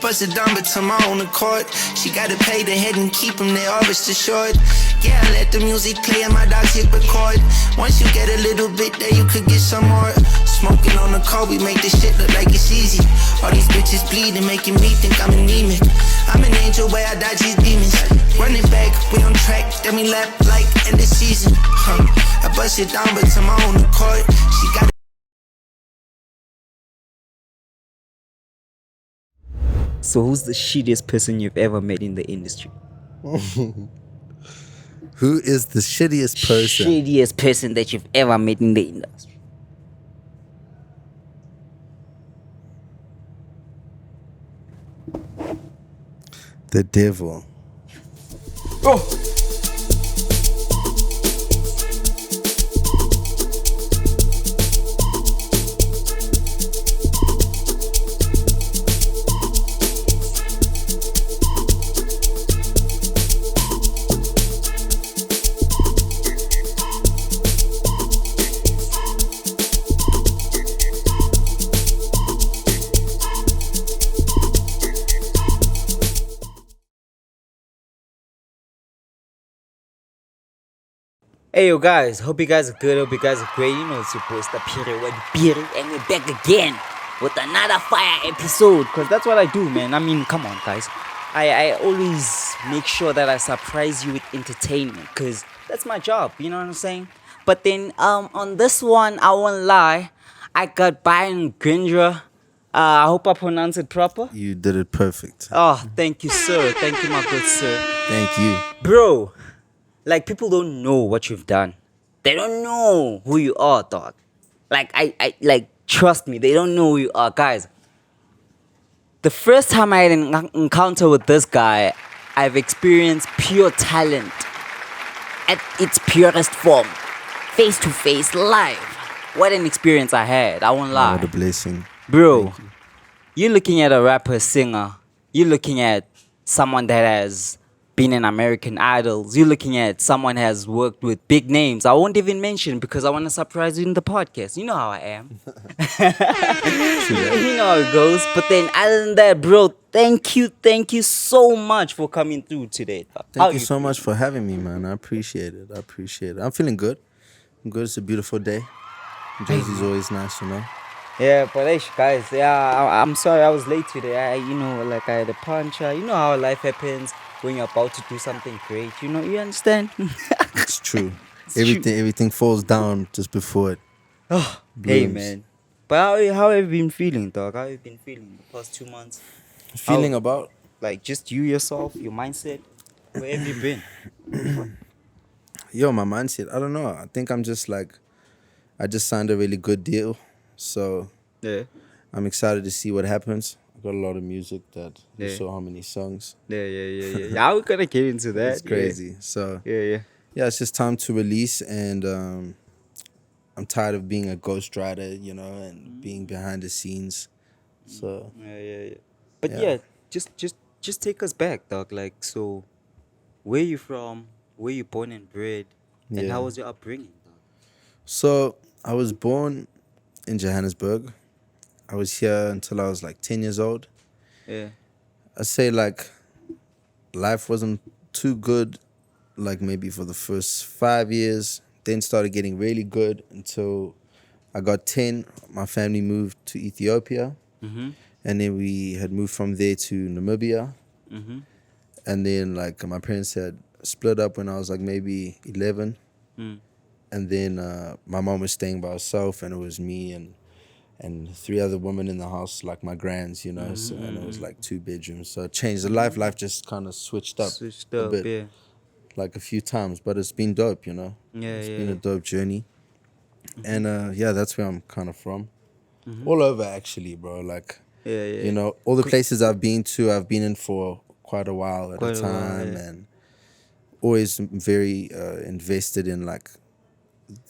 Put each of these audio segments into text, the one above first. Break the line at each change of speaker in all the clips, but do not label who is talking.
Bust it down, but to my own accord. She gotta pay the head and keep them there, always assured. Yeah, I let the music play and my dogs hit record. Once you get a little bit there, you could get some more. Smoking on the car, we make this shit look like it's easy. All these bitches bleeding, making me think I'm anemic. I'm an angel where I dodge these demons. Running back, we on track, then we lap like end of season. I bust it down, but to my own accord. She got.
So who's the shittiest person you've ever met in the industry?
Who is the shittiest person?
Shittiest person that you've ever met in the industry.
The devil.
Oh! Hey yo guys, hope you guys are good, hope you guys are great. You know it's your boy Phiri, and we're back again with another fire episode. Cause that's what I do, man. I mean, come on guys. I always make sure that I surprise you with entertainment, cause that's my job, you know what I'm saying? But then on this one, I won't lie, I got Byron Gindra. I hope I pronounced it proper.
You did it perfect.
Oh, thank you, sir. Thank you, my good sir.
Thank you.
Bro. Like, people don't know what you've done. They don't know who you are, dog. Like, I trust me, they don't know who you are. Guys, the first time I had an encounter with this guy, I've experienced pure talent at its purest form. Face to face, live. What an experience I had, I won't lie.
What a blessing.
Bro, you're looking at a rapper, singer. You're looking at someone that has been in American Idols. You're looking at someone has worked with big names. I won't even mention because I want to surprise you in the podcast. You know how I am. You know how it goes. But then other than that, bro, thank you so much for coming through today.
Thank you so much for having me, man. I appreciate it. I'm feeling good. I'm good. It's a beautiful day. Jersey's always nice, you know.
Yeah, but hey, guys, I'm sorry I was late today. I had a punch. You know how life happens when you're about to do something great. You know, you understand?
It's true.
It's
Everything falls down just before it.
Oh,
blooms.
hey, man. But how have you been feeling, dog? How have you been feeling the past 2 months?
Feeling about?
Like, just you, yourself, your mindset? Where have you been?
Yo, my mindset, I don't know. I think I'm just like, I just signed a really good deal. So
Yeah.
I'm excited to see what happens. I've got a lot of music that you
Yeah.
saw how many songs.
Yeah. Yeah, we're gonna get into that.
It's crazy. So
Yeah.
yeah, it's just time to release, and I'm tired of being a ghostwriter, you know, and being behind the scenes. So
Yeah. But
Yeah.
just take us back, dog. Like, so where you from? Where you born and bred? And
Yeah.
how was your upbringing, dog?
So I was born in Johannesburg. I was here until I was like 10 years old.
Yeah.
I say like life wasn't too good, like maybe for the first 5 years. Then started getting really good until I got 10. My family moved to Ethiopia.
Mm-hmm.
And then we had moved from there to Namibia.
Mm-hmm.
And then like my parents had split up when I was like maybe 11.
Mm.
And then my mom was staying by herself, and it was me and 3 other women in the house, like my grands, you know. So, and it was like 2 bedrooms. So it changed the life. Life just kind of switched up a bit,
yeah.
like a few times. But it's been dope, you know.
Yeah,
It's
yeah,
been a
yeah.
dope journey. And yeah, that's where I'm kind of from.
Mm-hmm.
All over actually, bro. Like,
Yeah.
you know, all the places I've been in for quite a while at
Quite
a
a while,
time,
yeah.
and always very invested in like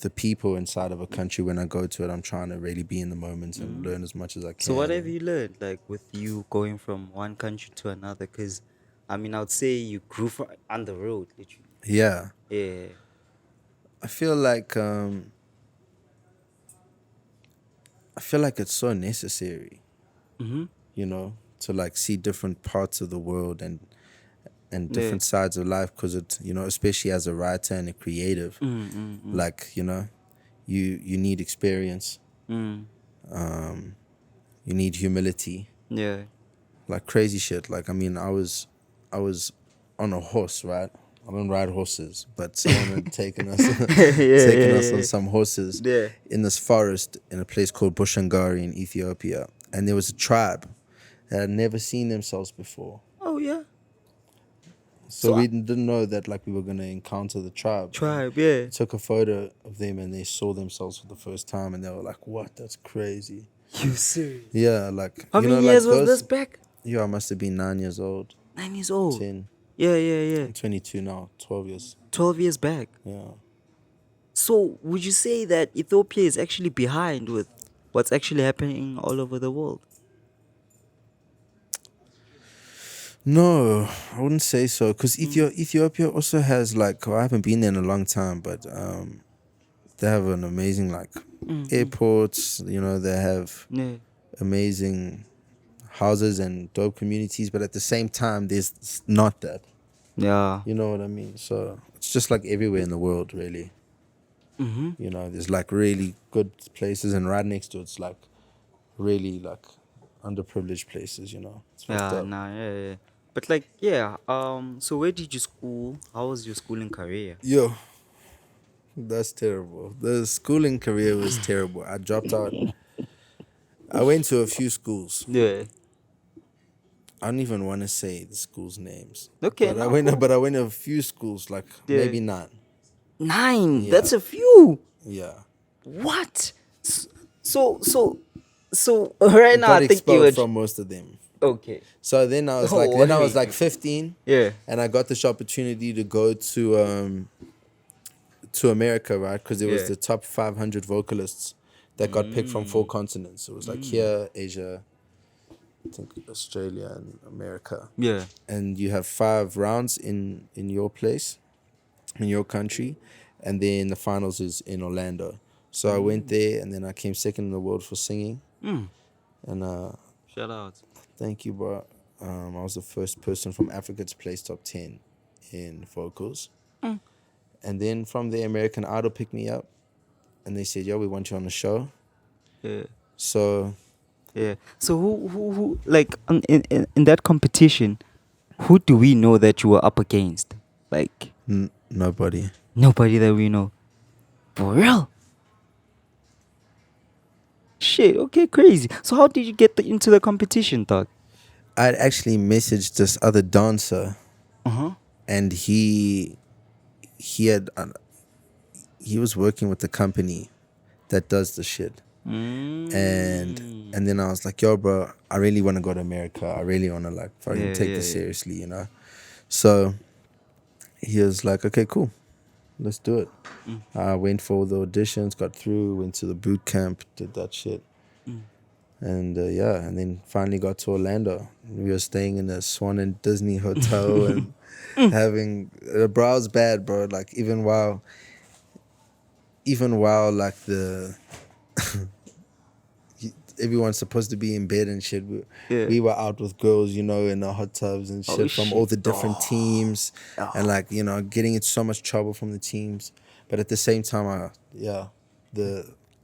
the people inside of a country. When I go to it, I'm trying to really be in the moment and learn as much as I can.
So what have you learned, like, with you going from one country to another? Because, I mean, I would say you grew from on the road, literally.
Yeah,
Yeah.
I feel like it's so necessary,
Mm-hmm.
you know, to like see different parts of the world and different sides of life, because it, you know, especially as a writer and a creative, like, you know, you need experience, you need humility,
Yeah.
like crazy shit. Like, I mean, I was on a horse, right? I don't ride horses, but someone had taken us on some horses
Yeah.
in this forest in a place called Bushangari in Ethiopia, and there was a tribe that had never seen themselves before.
Oh yeah.
So we didn't know that like we were gonna encounter the tribe.
Yeah.
Took a photo of them and they saw themselves for the first time and they were like, "What? That's crazy."
You serious?
Yeah, like
How
you
many
know,
years
like
was this back?
Yeah, I must have been 9 years old.
9 years old.
10.
Yeah.
I'm 22 now. 12 years.
12 years back.
Yeah.
So would you say that Ethiopia is actually behind with what's actually happening all over the world?
No, I wouldn't say so. Because Ethiopia also has like, well, I haven't been there in a long time, but they have an amazing like airports. You know, they have amazing houses and dope communities, but at the same time, there's not that.
Yeah.
You know what I mean? So it's just like everywhere in the world, really. You know, there's like really good places, and right next to it's like really like underprivileged places. You know, it's fucked up.
Yeah. But like, so where did you school? How was your schooling career?
Yo, that's terrible. The schooling career was terrible. I dropped out. I went to a few schools.
Yeah.
I don't even want to say the schools' names.
Okay,
But I went to a few schools, like maybe 9.
9.
Yeah.
That's a few.
Yeah.
What? So right now
Got
I think you
expelled
were
from most of them.
okay.
So then I was
Oh,
like, I was
wait.
like 15.
Yeah.
And I got this opportunity to go to America, right? Because it was
Yeah.
the top 500 vocalists that got picked from 4 continents. It was like here, Asia, I think Australia and America.
Yeah.
And you have 5 rounds in your place, in your country, and then the finals is in Orlando. So I went there, and then I came second in the world for singing. And
Shout out.
thank you, bro. I was the first person from Africa to place top 10 in vocals. And then from there, American Idol picked me up, and they said, "Yo, we want you on the show."
Yeah.
So
Yeah. So who like in that competition, who do we know that you were up against? Like
nobody.
nobody that we know. For real? Shit. Okay, crazy. So how did you get into the competition, dog?
I'd actually messaged this other dancer, and he was working with the company that does the shit. And then I was like, "Yo, bro, I really want to go to America. I really want to like fucking take this seriously, you know." So he was like, "Okay, cool, let's do it." I went for all the auditions, got through, went to the boot camp, did that shit. And and then finally got to Orlando. We were staying in a Swan and Disney hotel and having bro, it was bad, bro. Like even while like the everyone's supposed to be in bed and shit, we were out with girls, you know, in the hot tubs and shit from all the different teams, and like, you know, getting in so much trouble from the teams. But at the same time,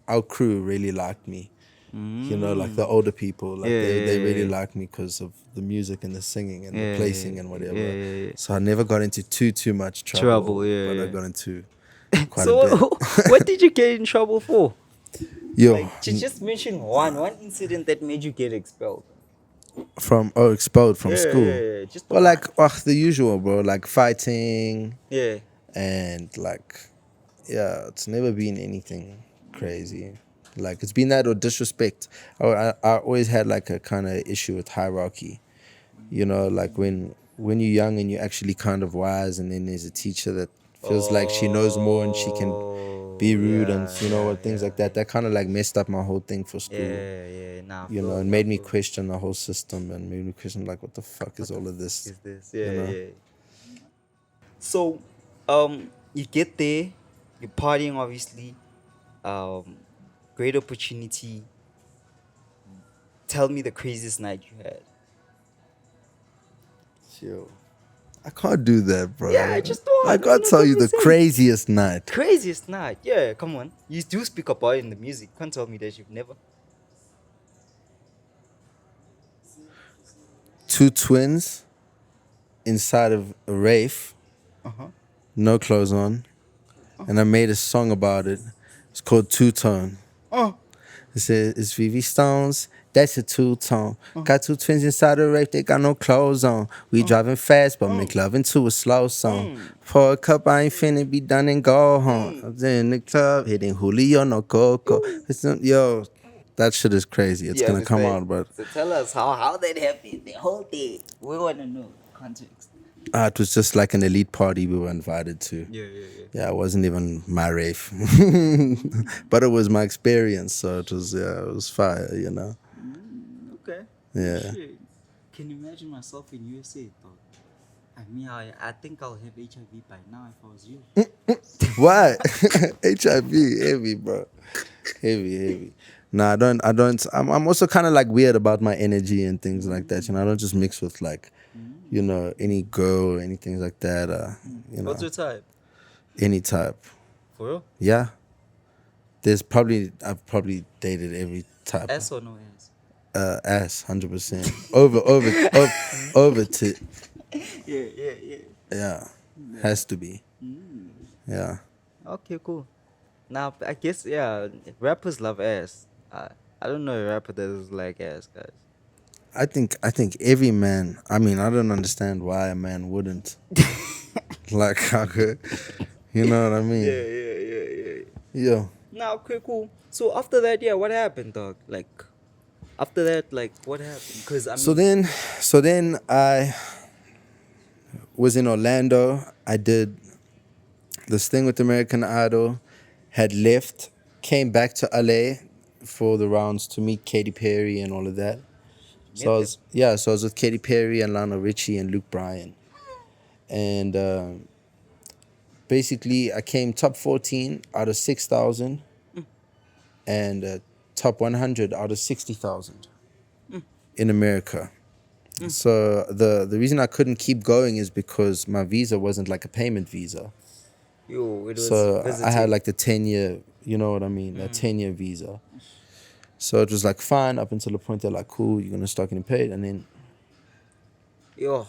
our crew really liked me. You know, like the older people, like they really liked me because of the music and the singing and the placing and whatever. So I never got into too much trouble. But I got into quite a bit.
So what did you get in trouble for?
Yo,
Like, just mention one incident that made you get expelled.
expelled from school.
Yeah, just
well, like the usual, bro. Like fighting.
Yeah.
And like, it's never been anything crazy. Like it's been that or disrespect. I always had like a kind of issue with hierarchy. You know, like when you're young and you're actually kind of wise, and then there's a teacher that feels like she knows more and she can be rude and things like that. That kind of like messed up my whole thing for school. You know, and made me question the whole system and made me question like, what the fuck is all of this?
Is this?
You know?
So, you get there, you're partying obviously. Great opportunity. Tell me the craziest night you had.
Yo, I can't do that, bro.
Yeah, I just don't.
I can't tell you the craziest night.
Craziest night. Yeah, come on. You do speak about it in the music. Can't tell me that you've never.
Two twins inside of a rave, no clothes on, and I made a song about it. It's called Two Tone.
Oh.
It says it's VV Stones. That's a two-tone. Got two twins inside the rave, they got no clothes on. We driving fast, but make love into a slow song. Pour a cup, I ain't finna be done and go home. I was in the club, hitting Julio no Coco. Yo, that shit is crazy. It's gonna come out, but
So tell us how that happened. The whole thing. We want to know context.
it was just like an elite party we were invited to.
Yeah.
Yeah, it wasn't even my rave, but it was my experience. So it was fire, you know.
Okay.
Yeah.
Shit. Can you imagine myself in USA, dog? I mean, I think I'll have HIV by now if I was you.
Why? HIV, heavy, bro. Heavy. No, I don't. I'm also kind of like weird about my energy and things like that. You know, I don't just mix with like, you know, any girl or anything like that. You know,
What's your type?
any type.
For real?
Yeah. I've probably dated every type.
S or no S?
Ass, 100%. Over tit.
Yeah.
Yeah, has to be. Yeah.
Okay, cool. Now, I guess, yeah, rappers love ass. I don't know a rapper that doesn't like ass, guys.
I think every man. I mean, I don't understand why a man wouldn't. Like, how could, you know what I mean?
Yeah.
Yo.
Now, okay, cool. So after that, yeah, what happened, dog? Like, after that, like, what happened? Because I mean,
So then I was in Orlando. I did this thing with American Idol. Had left, came back to LA for the rounds to meet Katy Perry and all of that. So I was with Katy Perry and Lionel Richie and Luke Bryan. And basically I came top 14 out of 6,000 and top 100 out of 60,000 in America. So the reason I couldn't keep going is because my visa wasn't like a payment visa.
yo, it was
So
visiting.
I had like the 10-year, you know what I mean, a 10-year visa. So it was like fine up until the point they're like, cool, you're gonna start getting paid, and then
Yo.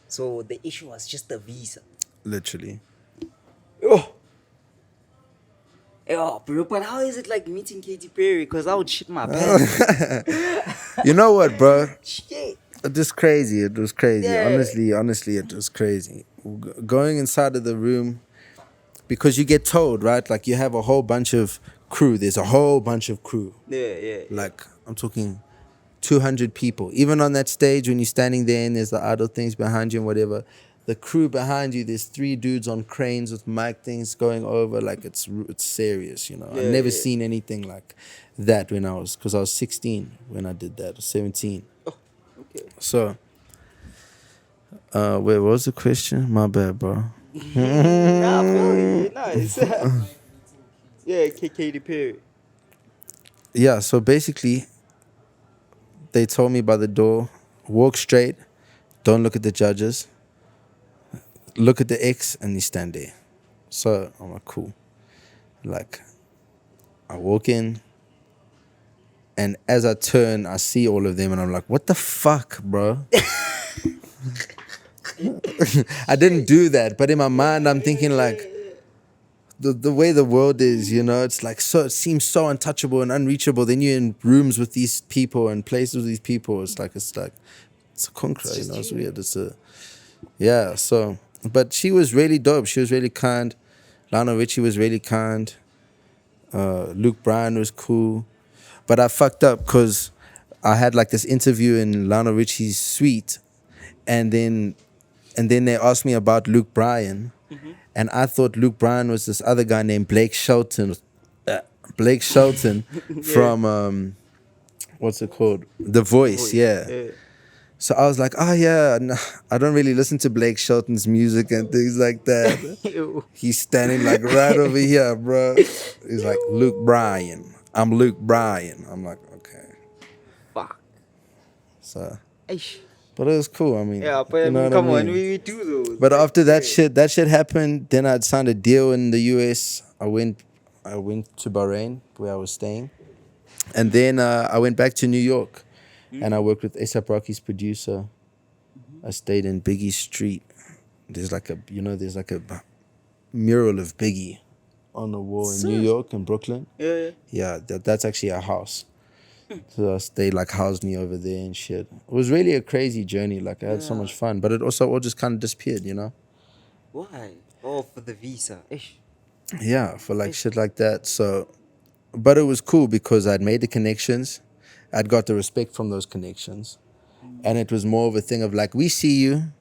So the issue was just the visa.
literally.
Yo, bro, but how is it like meeting Katy Perry? Because I would shit my pants.
You know what, bro?
Shit.
It was crazy. It was crazy.
Yeah.
Honestly, it was crazy. Going inside of the room, because you get told, right? Like you have a whole bunch of crew. There's a whole bunch of crew.
Yeah.
Like I'm talking 200 people. Even on that stage when you're standing there and there's the idle things behind you and whatever, the crew behind you, there's 3 dudes on cranes with mic things going over. Like it's serious, you know. I've never seen anything like that because I was 16 when I did that, or 17.
Okay.
So, wait, what was the question? My bad, bro.
Nah, really nice. Yeah, Katy Perry.
Yeah, so basically, they told me by the door, walk straight, don't look at the judges, look at the X, and you stand there. So I'm like, cool. Like, I walk in, and as I turn, I see all of them, and I'm like, what the fuck, bro? I didn't do that, but in my mind, I'm thinking like, the way the world is, you know, it's like it seems so untouchable and unreachable. Then you're in rooms with these people and places with these people. It's a concrete, you know, it's weird. So, but she was really dope. She was really kind. Lionel Richie was really kind. Luke Bryan was cool. But I fucked up because I had like this interview in Lionel Richie's suite, and then they asked me about Luke Bryan. And I thought Luke Bryan was this other guy named Blake Shelton. From, what's it called? The Voice, yeah. So I was like, oh yeah, no, I don't really listen to Blake Shelton's music and things like that. He's standing like right over here, bro. He's like, Luke Bryan. I'm Luke Bryan. I'm like, okay.
Fuck.
So,
Eish.
But it was cool. I mean,
Yeah, but I
you know
mean,
what I
come on,
mean?
we do those.
But
Like,
after that shit happened. Then I'd signed a deal in the US. I went to Bahrain where I was staying, and then I went back to New York, and I worked with A$AP Rocky's producer. I stayed in Biggie Street. There's like a mural of Biggie on the wall in New
Serious?
York and Brooklyn.
yeah.
Yeah, that's actually a house. So they like housed me over there and shit. It was really a crazy journey. Like I had so much fun, but it also all just kind of disappeared, you know?
Why? Oh, for the visa. Ish.
Yeah, for like shit like that. So, but it was cool because I'd made the connections. I'd got the respect from those connections. And it was more of a thing of like, we see you,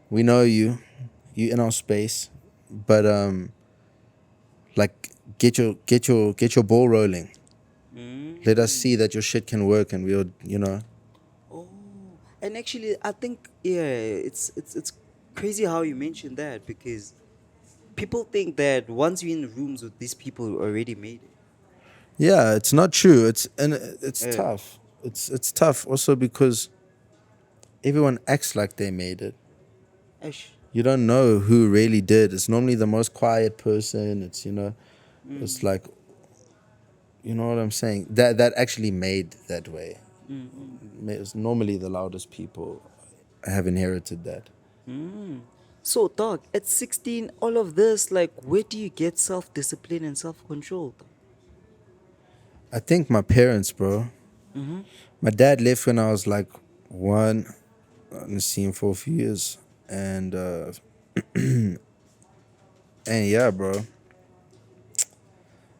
we know you, you in our space, but like get your ball rolling. Let us see that your shit can work, and we'll, you know.
Oh, and actually, I think it's crazy how you mentioned that because people think that once you're in rooms with these people who already made it.
Yeah, it's not true. It's
Yeah.
tough. It's tough also because everyone acts like they made it.
Ish.
You don't know who really did. It's normally the most quiet person. It's, you know, it's like, you know what I'm saying? That actually made that way. It's normally the loudest people have inherited that.
So, dog, at 16, all of this, like, where do you get self-discipline and self-control?
I think my parents, bro. My dad left when I was like 1. I didn't see him for a few years. And yeah, bro.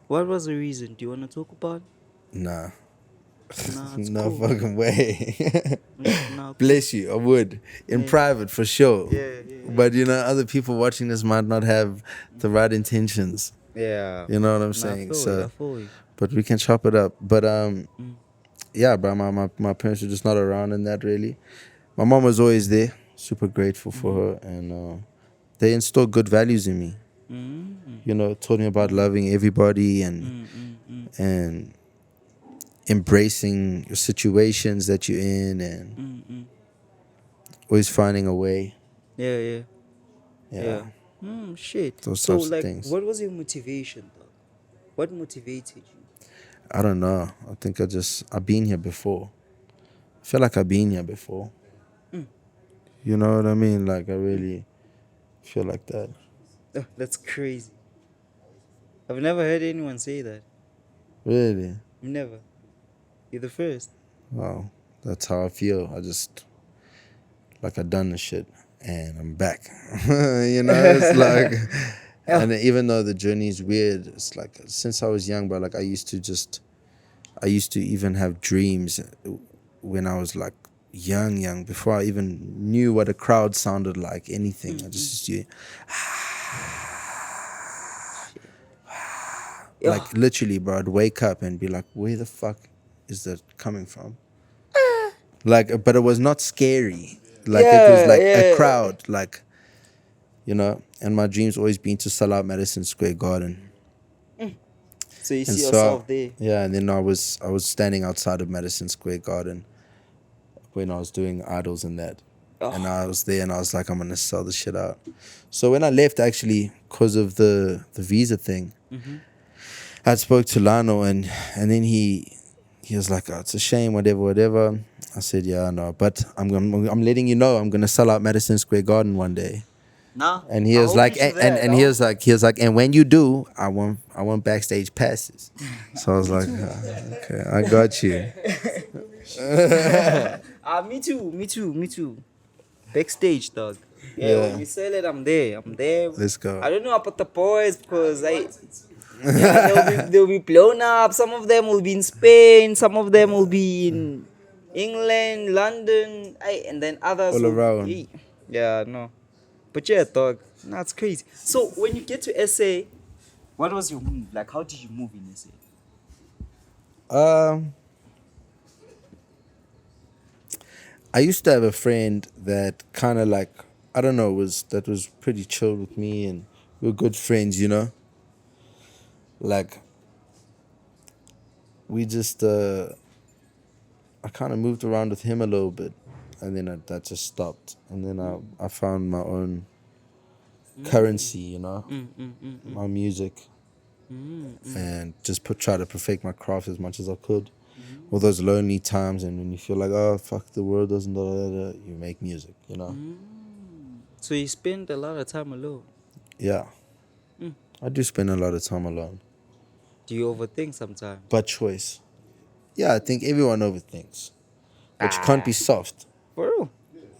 What was the reason? Do you want to talk about it?
Nah.
Nah, it's
No
cool.
fucking way.
Nah, cool.
Bless you. I would. In private, for sure.
Yeah.
But, you know, other people watching this might not have the right intentions.
Yeah.
You know what I'm
Nah,
saying?
I
So,
feel you.
but we can chop it up. But, yeah, bro, my parents were just not around in that, really. My mom was always there. Super grateful for her. And they instilled good values in me. You know, taught me about loving everybody and embracing your situations that you're in and always finding a way.
Yeah.
Yeah.
Shit.
Those
So,
types of
like,
things.
what was your motivation, though? What motivated you?
I don't know. I think I've been here before. I feel like I've been here before. You know what I mean? Like, I really feel like that.
Oh, that's crazy. I've never heard anyone say that.
Really?
Never. You're the first.
Wow. That's how I feel. I just, like, I done the shit and I'm back. You know, it's like, and even though the journey is weird, it's like, since I was young, but like, I used to even have dreams when I was like young, before I even knew what a crowd sounded like, anything. I just used to, like, literally, bro, I'd wake up and be like, where the fuck is that coming from? Like, but it was not scary. Like, it was like a crowd, like, you know, and my dream's always been to sell out Madison Square Garden.
So you
And
see
so,
yourself there.
yeah, and then I was standing outside of Madison Square Garden when I was doing Idols and that. And I was there and I was like, I'm going to sell the shit out. So when I left, actually, because of the visa thing, I spoke to Lano and then he was like, oh, it's a shame, whatever. I said, yeah, I know, but I'm letting you know I'm going to sell out Madison Square Garden one day.
Nah.
And he was like, and he was like, and when you do, I want backstage passes. So I was like, okay, I got you.
Me too. Backstage, dog.
Yeah.
When we sell it, I'm there.
Let's go.
I don't know about the boys because they'll be blown up. Some of them will be in Spain. Some of them will be in England, London, and then others
All
will
around.
Be, yeah, no. But yeah, dog. That's crazy. So when you get to SA, what was your move? Like, how did you move in SA?
I used to have a friend that kind of like, I don't know, was pretty chill with me, and we were good friends, you know? Like, we just, I kind of moved around with him a little bit. and then that just stopped. And then I found my own currency, you know, my music, and just try to perfect my craft as much as I could. All those lonely times, and when you feel like, oh fuck, the world doesn't, you make music, you know.
So you spend a lot of time alone.
Yeah, I do spend a lot of time alone.
Do you overthink sometimes?
But choice. Yeah, I think everyone overthinks, but you can't be soft.
For real?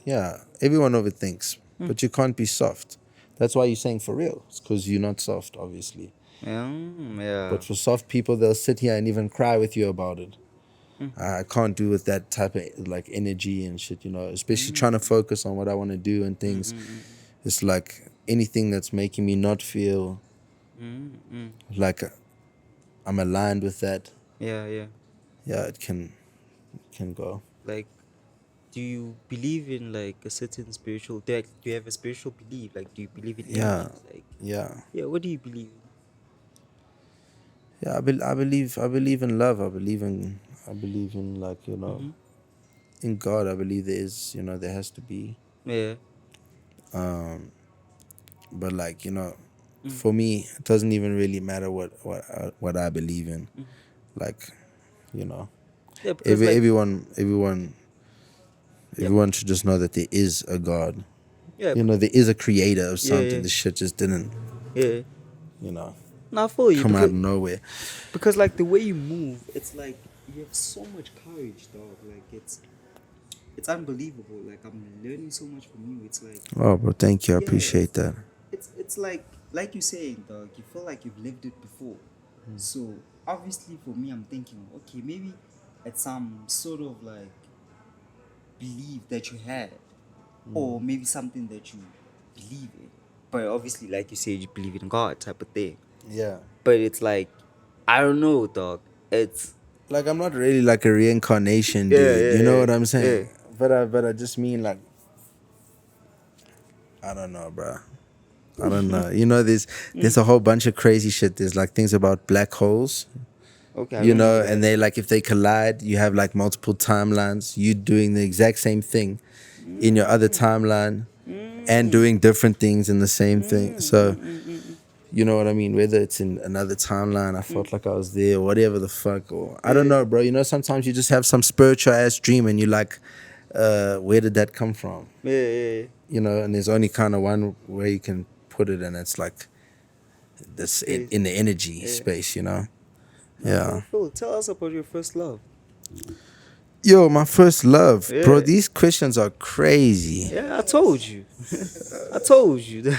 Yeah, everyone overthinks, but you can't be soft. That's why you're saying for real. It's because you're not soft, obviously.
Yeah.
But for soft people, they'll sit here and even cry with you about it. I can't do with that type of like energy and shit, you know. Especially trying to focus on what I want to do and things. It's like anything that's making me not feel like I'm aligned with that.
Yeah.
Yeah, it can go.
Like, do you believe in like a certain spiritual? Do you have a spiritual belief? Like, do you believe in
Yeah.
energies? Like,
Yeah.
what do you believe in?
Yeah, I believe in love. I believe in like, you know, in God. I believe there has to be.
Yeah.
But like, you know, for me, it doesn't even really matter what I believe in. Like, you know,
Yeah, because
everyone should just know that there is a God.
yeah,
You know, there is a creator of something.
yeah.
This shit just didn't,
yeah.
you know,
Now for you,
come out
because,
of nowhere.
because like the way you move, it's like you have so much courage, dog. Like it's unbelievable. Like I'm learning so much from you. It's like
Oh, bro, thank you. I
Yeah,
appreciate that.
it's like you saying, dog. You feel like you've lived it before. So obviously for me, I'm thinking, okay, maybe it's some sort of like belief that you had, or maybe something that you believe in. But obviously, like you said, you believe in God type of thing.
Yeah.
But it's like, I don't know, dog. It's
Like, I'm not really like a reincarnation dude. You know what I'm saying?
yeah.
But I just mean like, I don't know, bro. I don't know. You know, there's a whole bunch of crazy shit. There's like things about black holes.
Okay. I
You
don't
know,
that.
and they like, if they collide, you have like multiple timelines. You doing the exact same thing in your other timeline and doing different things in the same thing. So, you know what I mean? Whether it's in another timeline, I felt like I was there, or whatever the fuck, or I don't know, bro. You know, sometimes you just have some spiritual ass dream and you're like, where did that come from?
Yeah.
You know, and there's only kind of one way you can put it, and it's like this in the energy space, you know? Yeah.
Phil, tell us about your first love.
Yo, my first love.
Yeah.
Bro, these questions are crazy.
Yeah, I told you. I told you.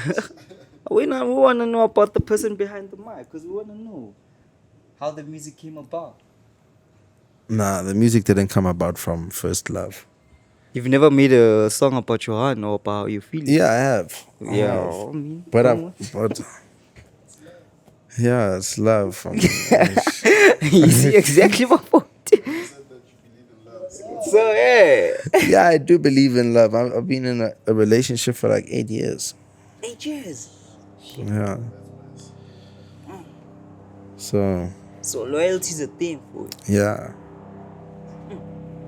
We want to know about the person behind the mic, because we want to know how the music came about.
Nah, the music didn't come about from first love.
You've never made a song about your heart or about how you feel?
Yeah, I have. I have.
I mean,
But yeah, it's love. I mean,
you see exactly my point. So, yeah.
yeah, I do believe in love. I've been in a relationship for like 8 years.
8 years.
Yeah. So
Loyalty is a thing for you.
yeah,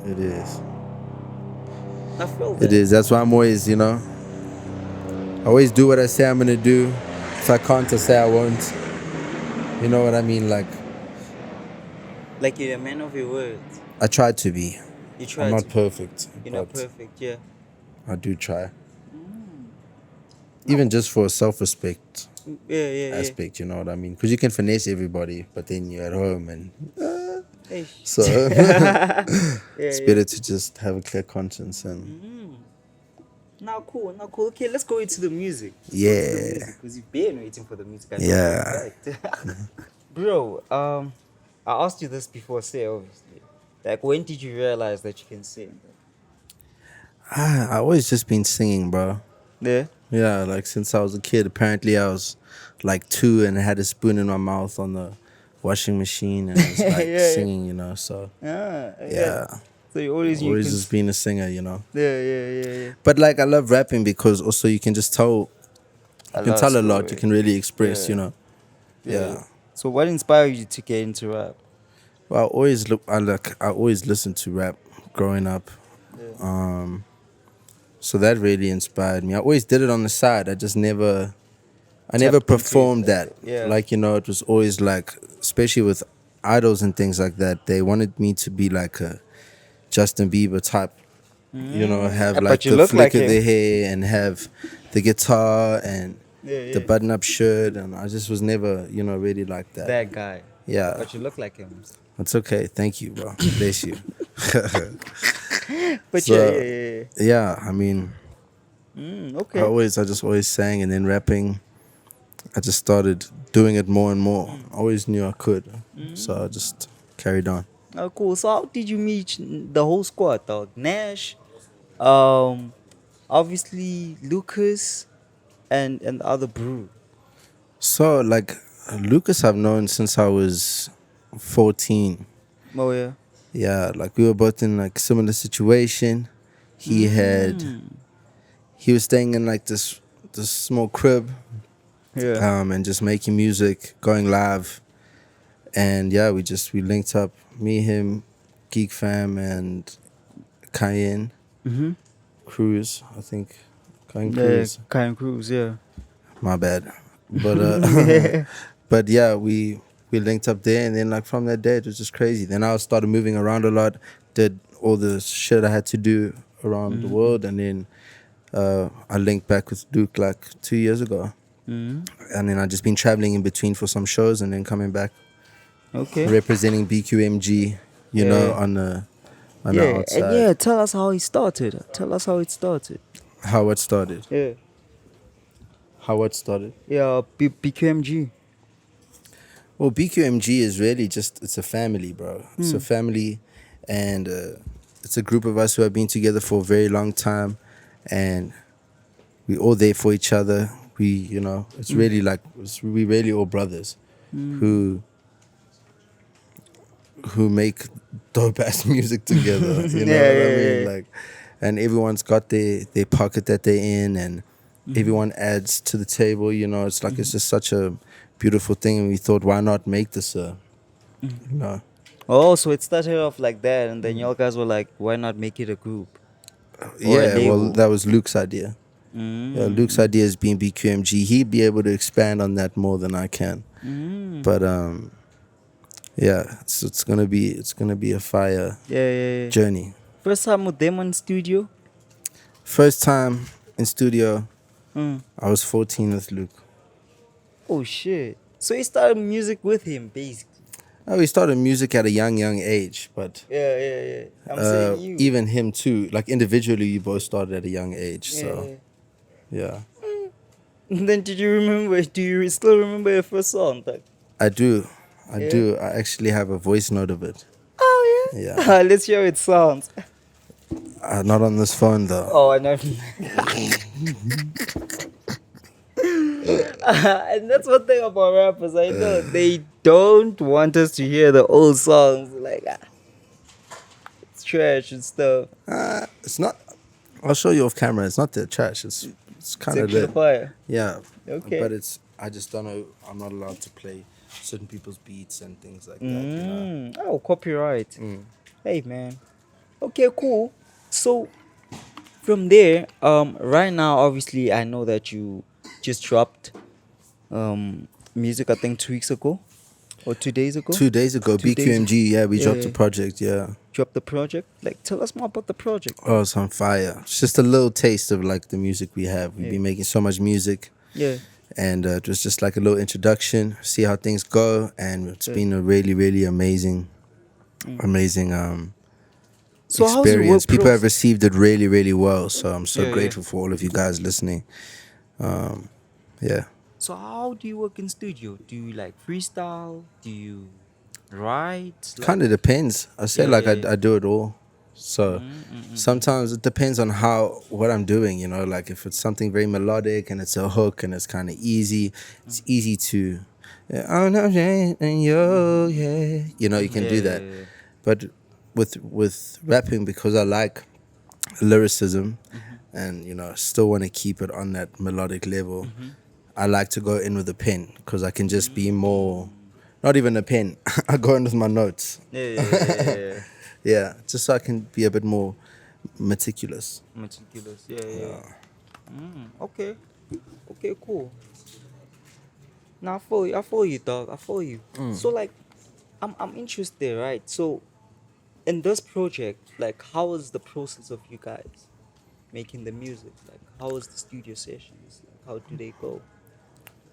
it is.
I feel that.
It is. That's why I'm always, you know, I always do what I say I'm gonna do. If I can't, I say I won't. You know what I mean? Like
You're a man of your words.
I try to be.
You try
I'm
to
not perfect.
You're not
but
perfect, yeah.
I do try. Even just for self-respect
Yeah.
aspect, you know what I mean? Because you can finesse everybody, but then you're at home and
Hey.
so it's better to just have a clear conscience and
Now cool. Okay, let's go into the music.
yeah.
Because you've been waiting for the music. I know
Yeah.
for a fact. Bro, I asked you this before, say obviously. Like, when did you realize that you can sing?
I always just been singing, bro.
Yeah.
Yeah, like since I was a kid. Apparently I was like 2 and I had a spoon in my mouth on the washing machine and I was like singing, you know, so yeah.
So you always
Just being a singer, you know.
Yeah.
But like I love rapping because also you can just tell you can tell a lot, you can really express, you know. Yeah.
So what inspired you to get into rap?
Well, I always listened to rap growing up. So that really inspired me. I always did it on the side. I just never
Tapped into
performed
it,
that.
yeah.
Like, you know, it was always like, especially with idols and things like that, they wanted me to be like a Justin Bieber type. You know, have
But
like
you
the
look
flick
like
of the
him.
hair and have the guitar and
Yeah,
the
yeah.
button-up shirt, and I just was never, you know, really like that.
That guy.
Yeah.
But you look like him.
It's okay. Thank you, bro. Bless you.
But
So,
yeah.
yeah, I mean,
Okay.
I just always sang, and then rapping, I just started doing it more and more. I always knew I could, so I just carried on.
Oh, cool. So how did you meet the whole squad, dog? Nash, obviously Lucas, and the other brew.
So, like, Lucas I've known since I was 14.
Oh yeah.
Yeah, like we were both in like similar situation. He was staying in like this small crib,
Yeah.
and just making music, going live. And yeah, we linked up, me, him, Geek Fam, and Cayenne Cruz, I think. Cayenne Cruz.
Kyle Cruz. Yeah.
My bad. But but yeah, we linked up there, and then like from that day it was just crazy. Then I started moving around a lot, did all the shit I had to do around the world, and then I linked back with Duke like 2 years ago. And then I just been traveling in between for some shows and then coming back
Okay.
representing BQMG, you know, on the outside.
And yeah, tell us how it started.
How it started.
Yeah.
How it started.
Yeah, BQMG.
Well, BQMG is really it's a family, bro. It's a family, and it's a group of us who have been together for a very long time, and we all there for each other. We, you know, it's really like we really all brothers who make dope ass music together. You know what I mean?
Yeah.
Like, and everyone's got their pocket that they're in, and everyone adds to the table. You know, it's like it's just such a beautiful thing, and we thought, why not make this you know.
Oh, so it started off like that, and then y'all guys were like, why not make it a group?
Yeah, well,
label.
that was Luke's idea. Yeah, Luke's idea is being BQMG. He'd be able to expand on that more than I can. But yeah, it's gonna be a fire
Yeah.
journey.
First time with them on studio?
First time in studio, I was 14 with Luke.
Oh shit. So you started music with him, basically.
Oh, we started music at a young age, but
Yeah. I'm saying you.
even him too. Like individually, you both started at a young age. So yeah.
And then do you still remember your first song? Like,
I do. I actually have a voice note of it.
oh yeah?
Yeah.
Let's hear how it sounds.
Not on this phone though.
Oh, I know. And that's one thing about rappers. I know they don't want us to hear the old songs. Like, it's trash and stuff.
It's not. I'll show you off camera. It's not that trash. It's kind of
It's actually
lit.
fire.
Yeah.
Okay.
But I just don't know. I'm not allowed to play certain people's beats and things like that. You know?
Oh, copyright. Hey, man. Okay, cool. So, from there, right now, obviously, I know that you just dropped music, I think 2 weeks ago or 2 days ago.
2 days ago,
2 days
BQMG. Yeah, we dropped
Yeah.
the project. Yeah.
Dropped the project. Like, tell us more about the project.
Oh, it's on fire. It's just a little taste of like the music we have. We've been making so much music.
Yeah.
And it was just like a little introduction, see how things go, and it's been a really, really amazing
So how's your
experience.
work
People have
process?
received it really, really well. So I'm so
Yeah.
grateful for all of you guys listening. Yeah.
So how do you work in studio? Do you like freestyle? Do you write? Like,
Kind of depends. I say I do it all. So sometimes it depends on what I'm doing, you know, like if it's something very melodic and it's a hook and it's kind of easy, it's easy to, oh no, yeah, you know, you can do that.
Yeah.
But with rapping, because I like lyricism and, you know, still want to keep it on that melodic level, I like to go in with a pen because I can just be more, not even a pen, I go in with my notes.
Yeah.
Yeah, just so I can be a bit more meticulous.
Meticulous. Yeah. Okay. Okay, cool. Now I follow you, dog. I follow you. So like, I'm interested, right? So in this project, like, how was the process of you guys making the music? Like, how was the studio sessions? Like, how do they go?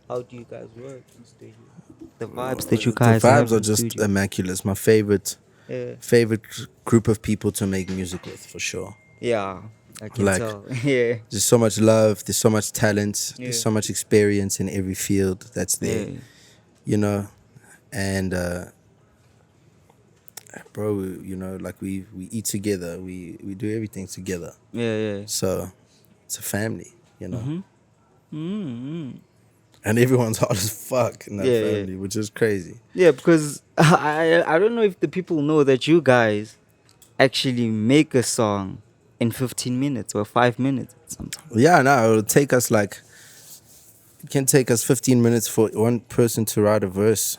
How do you guys work in studio? The vibes that you
The
guys have
vibes are
in
just
studio.
immaculate. My favorite
Yeah.
favorite group of people to make music with, for sure.
Yeah, I can
Like,
tell. Yeah.
there's so much love, there's so much talent,
Yeah.
there's so much experience in every field that's there,
Yeah.
you know. And bro, like we eat together, we do everything together.
Yeah.
So it's a family, you know.
Mm-hmm.
And everyone's hard as fuck in that
Yeah, yeah.
family, which is crazy.
Yeah, because I don't know if the people know that you guys actually make a song in 15 minutes or 5 minutes sometimes.
Yeah, no, it can take us 15 minutes for one person to write a verse.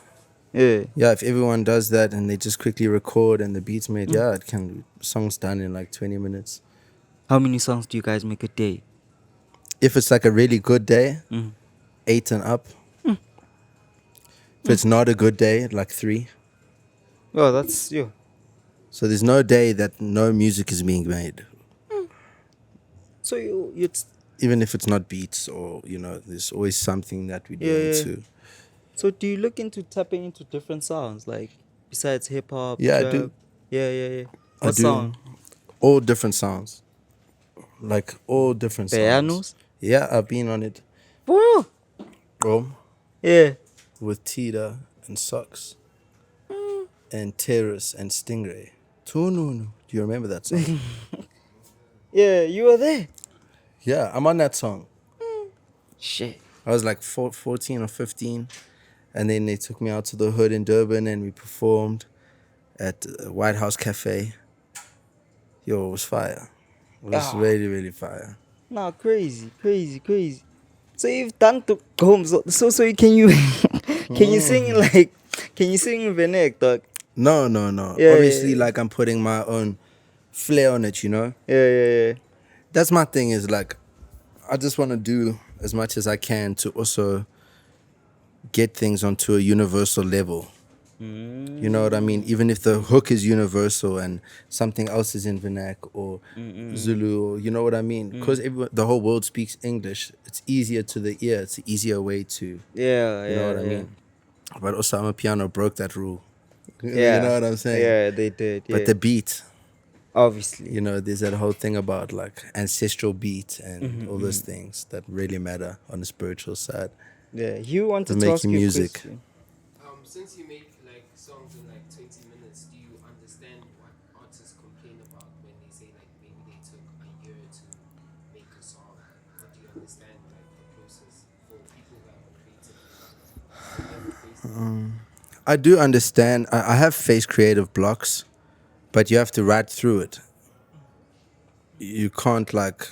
Yeah.
Yeah, if everyone does that and they just quickly record and the beat's made, yeah, it can, song's done in like 20 minutes.
How many songs do you guys make a day?
If it's like a really good day, 8 and up. If it's not a good day, like 3.
Oh, that's you.
So there's no day that no music is being made.
So you
Even if it's not beats or, there's always something that we're doing
Yeah.
too.
So do you look into tapping into different sounds like besides hip hop?
Yeah, I
trap?
do.
Yeah.
I
What
do.
song?
All different sounds. Like all different sounds.
Pianos?
Yeah, I've been on it.
Bro.
Bro,
Yeah.
with Tita and Socks and Terrace and Stingray. Tununu. Do you remember that song?
Yeah, you were there.
Yeah, I'm on that song.
Shit.
I was like 14 or 15. And then they took me out to the hood in Durban and we performed at White House Cafe. Yo, it was fire. It was really, really fire.
Nah, crazy. So you've done to home. So can you can you sing like can you sing in Venek, dog?
No.
Yeah,
Obviously,
yeah.
like I'm putting my own flair on it,
Yeah.
That's my thing is like, I just want to do as much as I can to also get things onto a universal level. You know what I mean? Even if the hook is universal and something else is in Vernac or Zulu, or you know what I mean? Because the whole world speaks English, it's easier to the ear. It's an easier way to,
Yeah.
you know what I mean? But Osama Piano broke that rule.
Yeah.
You know what I'm saying?
Yeah, they did. Yeah.
But the beat,
obviously.
there's that whole thing about like ancestral beat and all those things that really matter on the spiritual side.
Yeah. You wanted
To
to ask
making
you a
music.
question.
Since you make like songs in like 20 minutes, do you understand what artists complain about when they say like maybe they took a year to make a song? Or do you understand like the process for people that are creative?
I do understand. I have faced creative blocks, but you have to ride through it. You can't like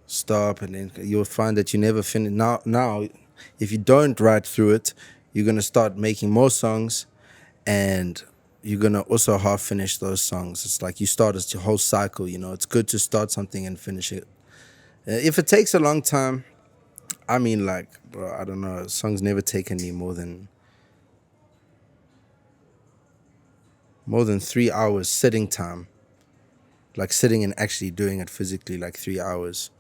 stop and then you'll find that you never finish. Now, if you don't ride through it, you're gonna start making more songs, and you're gonna also half finish those songs. It's like you start a whole cycle. It's good to start something and finish it. If it takes a long time, I mean, like, bro, I don't know. Songs never taken me more than 3 hours sitting time. Like sitting and actually doing it physically, like 3 hours.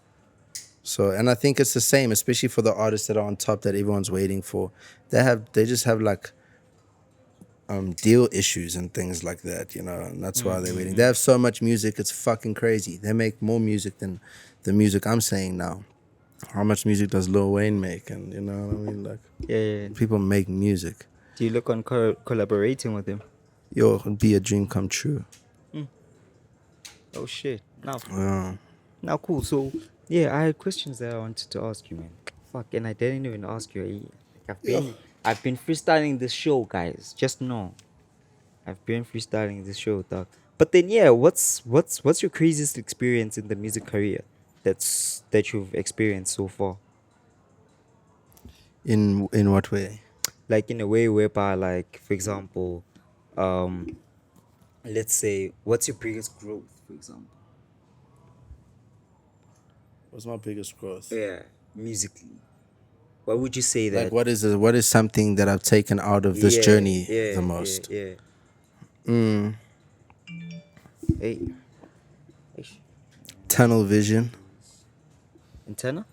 So, and I think it's the same, especially for the artists that are on top that everyone's waiting for. They just have like deal issues and things like that, and that's why they're waiting. They have so much music, it's fucking crazy. They make more music than the music I'm saying now. How much music does Lil Wayne make? And you know what I mean? Like,
Yeah.
people make music.
Do you look on collaborating with him?
Yo, it'd be a dream come true.
Oh shit. Now
Yeah.
Now, cool. So, yeah, I had questions that I wanted to ask you, man. Fuck, and I didn't even ask you. I've been freestyling this show, guys. Just know, I've been freestyling this show, dog. But then, yeah, what's your craziest experience in the music career that you've experienced so far?
In what way?
Like in a way whereby, like, for example, let's say, what's your biggest growth, for example?
What's my biggest growth?
Yeah, musically. What would you say that?
Like, what is something that I've taken out of this journey
yeah,
the most?
Yeah. Hey,
Tunnel vision.
antenna?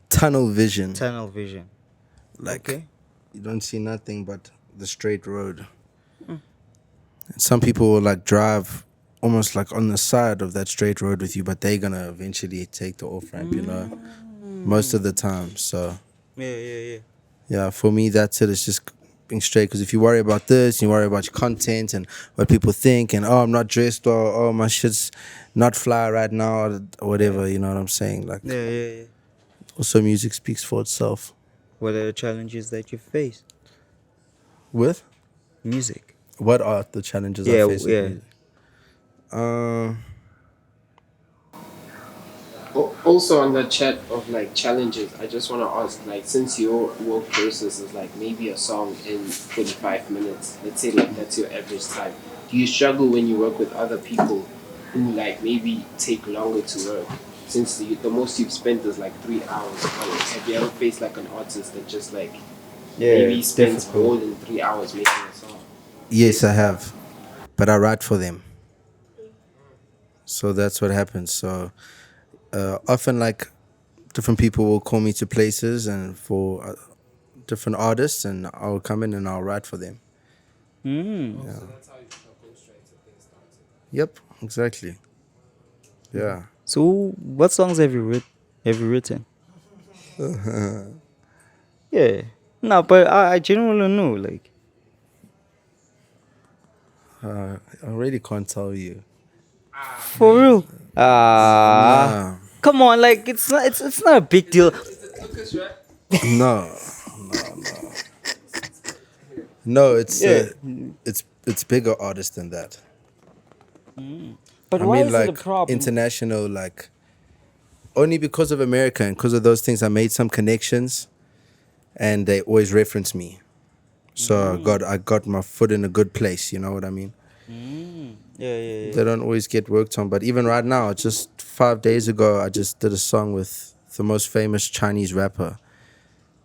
Tunnel vision.
Tunnel vision.
Like,
Okay.
you don't see nothing but the straight road. Some people will like drive almost like on the side of that straight road with you, but they're gonna eventually take the off ramp, you know, most of the time. So yeah, for me that's it. It's just being straight. Because if you worry about this, you worry about your content and what people think, and I'm not dressed, or my shit's not fly right now, or whatever. You know what I'm saying? Like,
Yeah.
also music speaks for itself.
What are the challenges that you face?
With
Music.
what are the challenges
Yeah,
I face with
yeah.
music?
Also on the chat of like challenges, I just want to ask, like, since your work process is like maybe a song in 45 minutes, let's say like that's your average time, do you struggle when you work with other people who like maybe take longer to work? Since the most you've spent is like 3 hours, have you ever faced like an artist that just like maybe
it's
spends
difficult.
more than 3 hours making a song?
Yes, I have, but I write for them. So that's what happens. So often, like, different people will call me to places and for different artists, and I'll come in and I'll write for them.
So that's how you become ghostwriter things started.
Yep, exactly. Yeah.
So, what songs have you written? Yeah. No, but I genuinely know, like.
I really can't tell you.
For real?
Nah.
Come on, like it's not a big deal.
Is it Lucas, right?
No. No, it's
Yeah.
it's bigger artists than that.
But
I
why
mean,
is
like,
it a problem?
international, like, only because of America and because of those things I made some connections, and they always reference me. So I got my foot in a good place, you know what I mean?
Yeah.
They don't always get worked on, but even right now, just 5 days ago, I just did a song with the most famous Chinese rapper.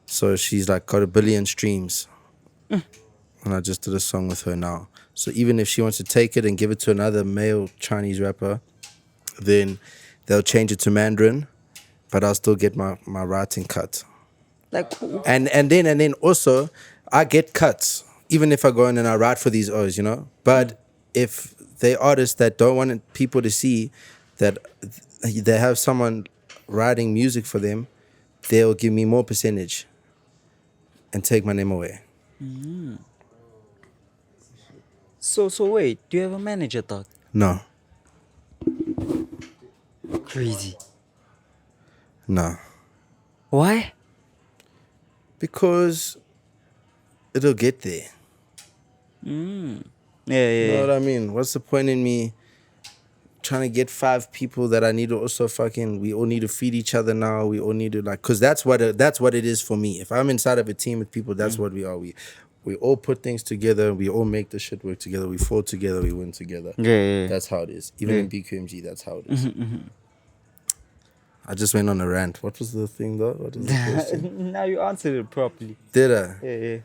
So she's like got 1 billion streams, and I just did a song with her now. So even if she wants to take it and give it to another male Chinese rapper, then they'll change it to Mandarin, but I'll still get my writing cut.
Like,
And then also, I get cuts even if I go in and I write for these O's, you know. But if they artists that don't want people to see that they have someone writing music for them, they'll give me more percentage and take my name away.
so wait, do you have a manager, dog?
No,
Crazy.
no,
Why?
because it'll get there.
Yeah.
You know what I mean? What's the point in me trying to get 5 people that I need to also we all need to feed each other now. We all need to, like, because that's what it is for me. If I'm inside of a team with people, that's what we are. We all put things together. We all make the shit work together. We fall together. We win together.
Yeah.
That's how it is. Even in BQMG, that's how it is. I just went on a rant. What was the thing though? What was the question?
Now you answered it properly.
Did I?
Yeah.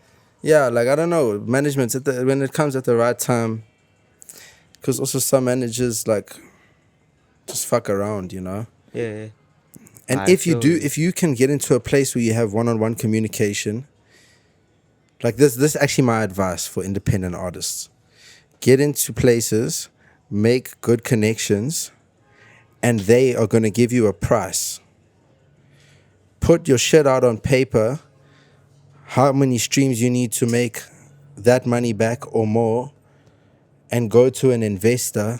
Yeah, like, I don't know. Management's when it comes at the right time. Because also some managers, like, just fuck around, you know?
Yeah.
And
I
if you
feel you.
if you can get into a place where you have one-on-one communication, like this is actually my advice for independent artists. Get into places, make good connections, and they are going to give you a price. Put your shit out on paper, how many streams you need to make that money back or more, and go to an investor,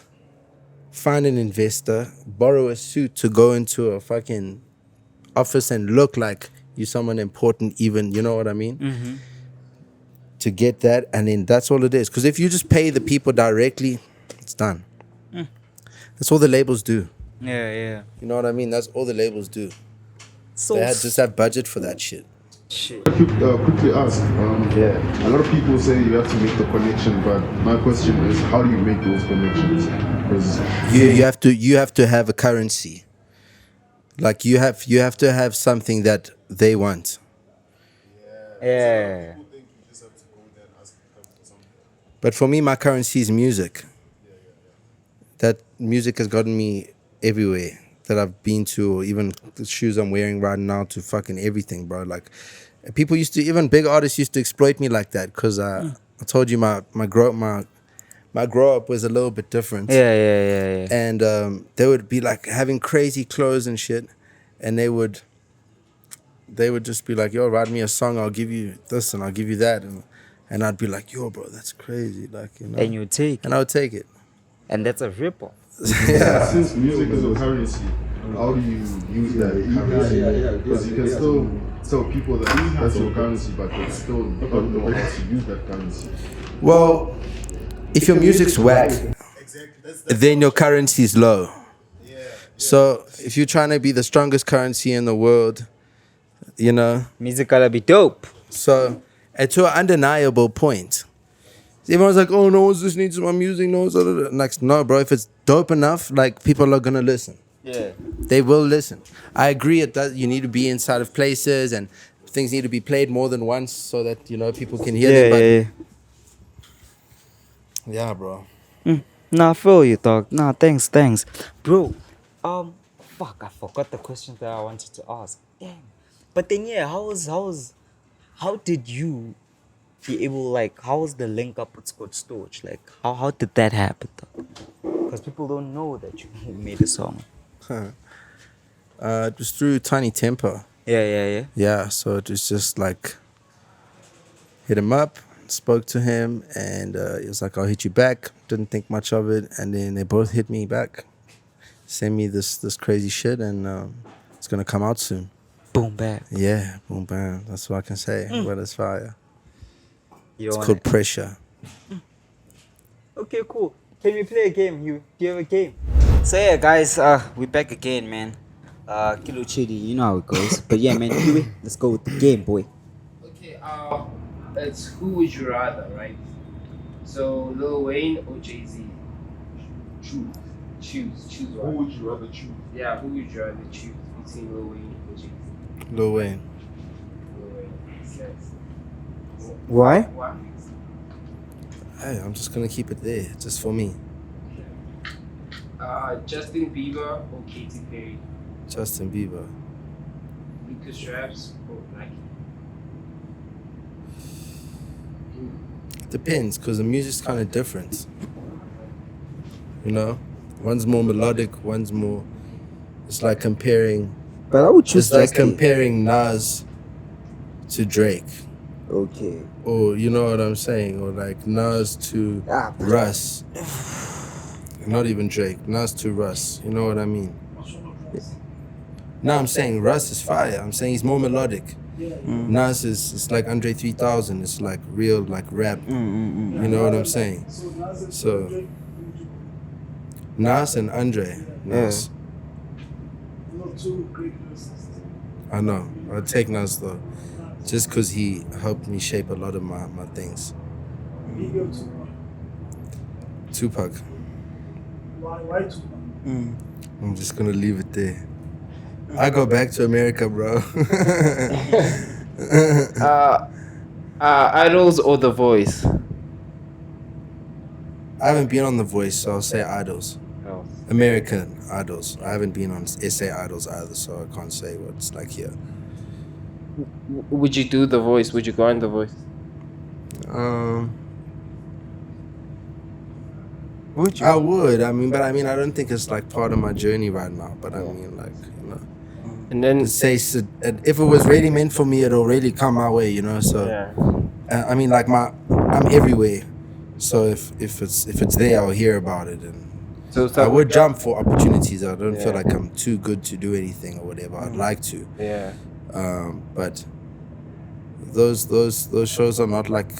find an investor, borrow a suit to go into a fucking office and look like you're someone important, even, you know what I mean? To get that, and then that's all it is. Because if you just pay the people directly, it's done. That's all the labels do.
Yeah.
You know what I mean? That's all the labels do.
So
They just have budget for that shit.
shit.
Quickly ask. A lot of people say you have to make the connection, but my question is, how do you make those connections? 'Cause
You have to have a currency. Like you have to have something that they want.
Yeah.
People think you just have to go there and ask them for something.
But for me, my currency is music. That music has gotten me everywhere that I've been to, or even the shoes I'm wearing right now, to fucking everything, bro. Like, people used to, even big artists used to exploit me like that, because I told you my grow up was a little bit different.
Yeah.
And they would be like having crazy clothes and shit, and they would just be like, yo, write me a song, I'll give you this and I'll give you that, and I'd be like, yo, bro, that's crazy, like, you know.
And you take
And I would take it.
and that's a rip-off.
Yeah.
Since music is a currency, how do you use that currency? Because you can still tell people that that's your currency, but they still don't know how to use that currency.
Well, if your music's whack, then your currency is low. So if you're trying to be the strongest currency in the world, you know,
Music gotta be dope.
so and to an undeniable point. Everyone's like, oh, no one's listening to my music, no one's... Like, no, bro, if it's dope enough, like, people are gonna listen.
Yeah.
They will listen. I agree it does, you need to be inside of places and things need to be played more than once so that, you know, people can hear them. But yeah, bro.
Nah, I feel you, dog. Nah, thanks. Bro, fuck, I forgot the question that I wanted to ask. Damn. But then, yeah, how did you be able, like, how was the link up with Scott Storch? Like, how did that happen, though? Because people don't know that you made a song.
It was through Tiny Temper.
Yeah.
Yeah, so it was just like, hit him up, spoke to him, and he was like, I'll hit you back. Didn't think much of it, and then they both hit me back, send me this crazy shit, and it's gonna come out soon.
Boom, back.
Yeah, boom, bam. That's what I can say. But it's fire.
You
It's
don't
called
wanna-
Pressure.
Okay, cool. Can we play a game? Do you have a game? So yeah, guys, we're back again, man. Kilo Chidi, you know how it goes. But yeah, man, anyway, let's go with the game, boy.
Okay, it's who would you rather, right? So Lil Wayne or Jay-Z? Choose
Who
one.
would you rather choose?
Yeah, who would you rather choose between Lil Wayne or Jay-Z?
Lil Wayne.
Lil Wayne, makes sense.
Why?
Why?
Hey, I'm just gonna keep it there, just for me.
Justin Bieber or Katy Perry?
Justin Bieber.
Lucas Straps or Nike?
Depends, because the music's kind of different. You know? One's more melodic, one's more... It's like comparing...
But I would choose
It's like
Justin.
comparing Nas to Drake.
Okay.
Or, you know what I'm saying? Or like Nas to
Ah,
Russ. Not even Drake. Nas to Russ. You know what I mean? No, I'm saying Russ is fire. I'm saying he's more melodic. Nas is it's like Andre 3000. It's like real, like rap. You know what I'm saying? So Nas and Andre. Nas. I know. I'll take Nas though. Just because he helped me shape a lot of my things. Tupac.
Why Tupac?
I'm just gonna leave it there. I go back to America, bro.
Idols or The Voice?
I haven't been on The Voice, so I'll say Idols.
Oh.
American Idols. I haven't been on SA Idols either, so I can't say what's like here.
Would you do The Voice? Would you go on The Voice?
Would you? I would. I mean, I don't think it's like part of my journey right now. But I mean, like, you know,
And then
if it was really meant for me, it'll really come my way, you know. So,
yeah.
I mean, like I'm everywhere. So if it's there, I'll hear about it, and
So
I would jump for opportunities. I don't feel
Yeah.
like I'm too good to do anything or whatever. I'd like to.
Yeah.
But those shows are not like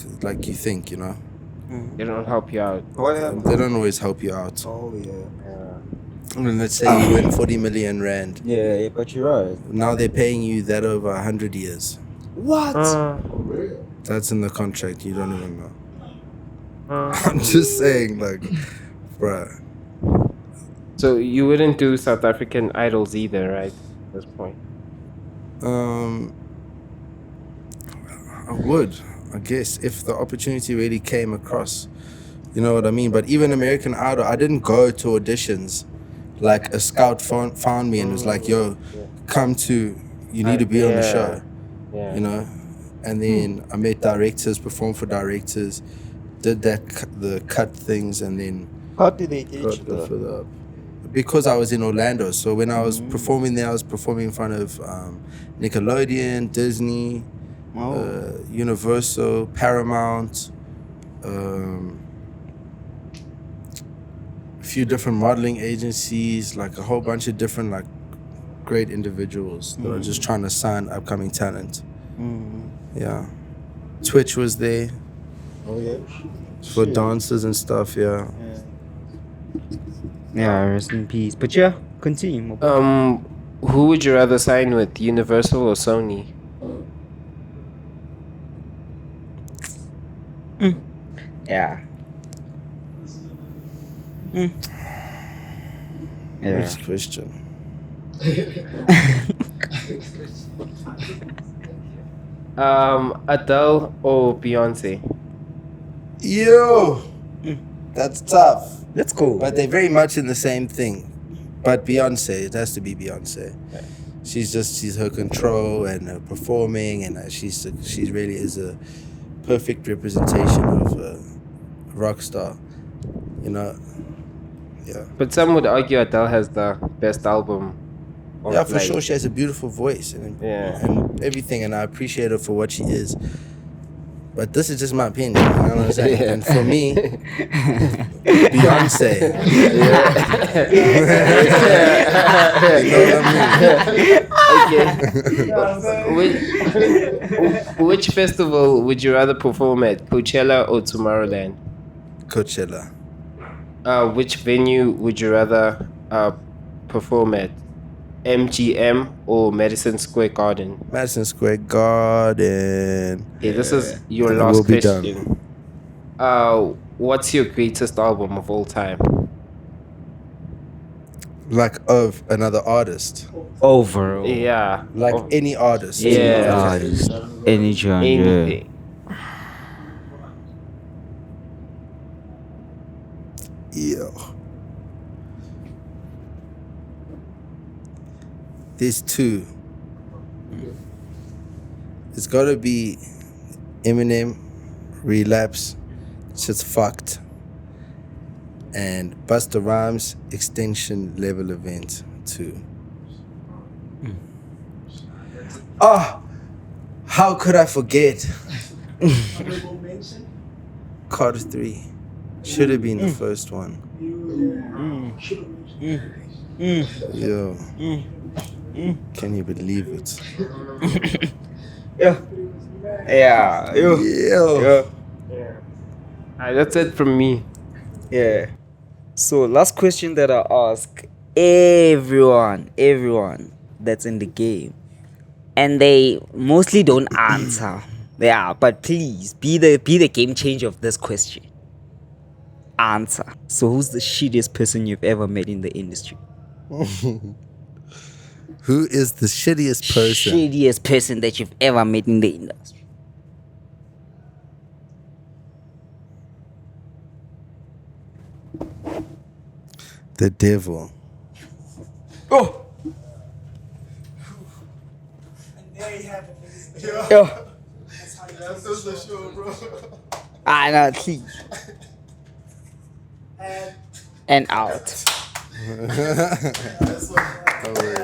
you think, you know.
They don't help you out.
They don't always help you out.
Oh yeah.
I mean, let's say you win 40 million rand.
Yeah, but you're right.
Now they're paying you that over 100 years.
What?
That's in the contract. You don't even know. I'm just saying, like, bruh.
So you wouldn't do South African Idols either, right?
this point?
I would, I guess, if the opportunity really came across. You know what I mean? But even American Idol, I didn't go to auditions. Like a scout found me and was like, "Yo, come to. You need to be on the show."
Yeah.
You know, and then I met directors, performed for directors, did the cut things, and then
How did they get
got
you
further up. Because I was in Orlando, so when I was performing there, I was performing in front of Nickelodeon, Disney, Universal, Paramount, a few different modeling agencies, like a whole bunch of different like great individuals that are just trying to sign upcoming talent. Yeah, Twitch was there.
Oh yeah.
For dancers and stuff. Yeah.
Yeah, rest in peace. But yeah, continue. my boy.
Who would you rather sign with, Universal or Sony?
Yeah. Yeah.
Next question.
Adele or Beyonce?
Yo, that's tough.
Let's go.
But they're very much in the same thing. But Beyonce, it has to be Beyonce. She's her control and her performing, and she really is a perfect representation of a rock star. You know. Yeah.
But some would argue Adele has the best album.
Yeah, for sure. She has a beautiful voice and everything, and I appreciate her for what she is. But this is just my opinion. You know what I'm saying? And for me, Beyonce. You know what I mean?
Which festival would you rather perform at, Coachella or Tomorrowland?
Coachella.
Which venue would you rather perform at, MGM or Madison Square Garden?
Madison Square Garden.
Okay, this is your
And
last
we'll be
question. What's your greatest album of all time?
Like of another artist.
Overall.
Yeah.
Like any artist.
Yeah.
Any genre.
Anything.
Yeah. There's two. It's gotta be Eminem, Relapse, Shit's Fucked, and Busta Rhymes Extinction Level Event 2. Oh, how could I forget?
Honorable mention.
Carter 3. Should have been the first one. Yo. Can you believe it?
Yeah. Yo.
Yo.
That's it from me.
Yeah. So last question that I ask everyone that's in the game, and they mostly don't answer. Yeah, but please be the game changer of this question. Answer. So who's the shittiest person you've ever met in the industry?
Who is the shittiest person?
Shittiest person that you've ever met in the industry.
The devil.
Oh.
And there you have it.
Yo.
That's how you do the show, bro.
No, please.
And
And out.
Oh, yeah.